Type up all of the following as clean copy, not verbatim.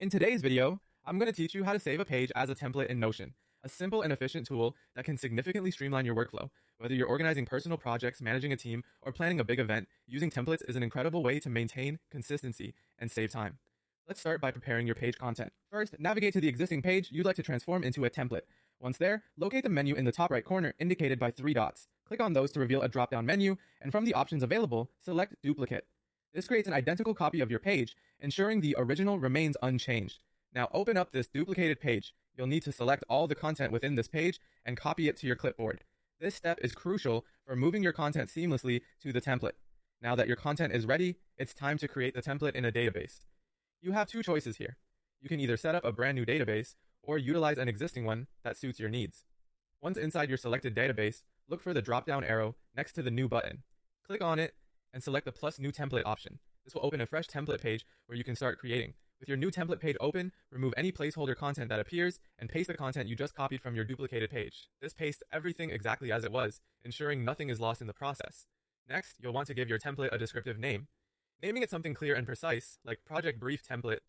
In today's video, I'm going to teach you how to save a page as a template in Notion, a simple and efficient tool that can significantly streamline your workflow. Whether you're organizing personal projects, managing a team, or planning a big event, using templates is an incredible way to maintain consistency and save time. Let's start by preparing your page content. First, navigate to the existing page you'd like to transform into a template. Once there, locate the menu in the top right corner indicated by 3 dots. Click on those to reveal a drop-down menu, and from the options available, select Duplicate. This creates an identical copy of your page, ensuring the original remains unchanged. Now open up this duplicated page. You'll need to select all the content within this page and copy it to your clipboard. This step is crucial for moving your content seamlessly to the template. Now that your content is ready, it's time to create the template in a database. You have 2 choices here. You can either set up a brand new database or utilize an existing one that suits your needs. Once inside your selected database, look for the drop-down arrow next to the New button. Click on it and select the plus New Template option. This will open a fresh template page where you can start creating. With your new template page open, remove any placeholder content that appears and paste the content you just copied from your duplicated page. This pastes everything exactly as it was, ensuring nothing is lost in the process. Next, you'll want to give your template a descriptive name. Naming it something clear and precise, like Project Brief Template,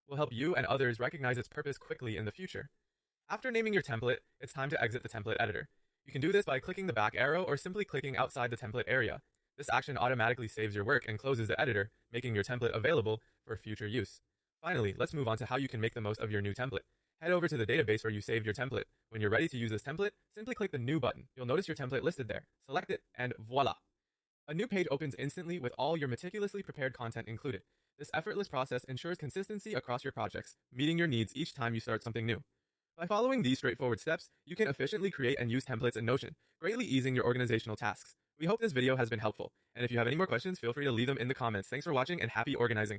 will help you and others recognize its purpose quickly in the future. After naming your template, it's time to exit the template editor. You can do this by clicking the back arrow or simply clicking outside the template area. This action automatically saves your work and closes the editor, making your template available for future use. Finally, let's move on to how you can make the most of your new template. Head over to the database where you saved your template. When you're ready to use this template, simply click the New button. You'll notice your template listed there. Select it, and voila! A new page opens instantly with all your meticulously prepared content included. This effortless process ensures consistency across your projects, meeting your needs each time you start something new. By following these straightforward steps, you can efficiently create and use templates in Notion, greatly easing your organizational tasks. We hope this video has been helpful, and if you have any more questions, feel free to leave them in the comments. Thanks for watching and happy organizing!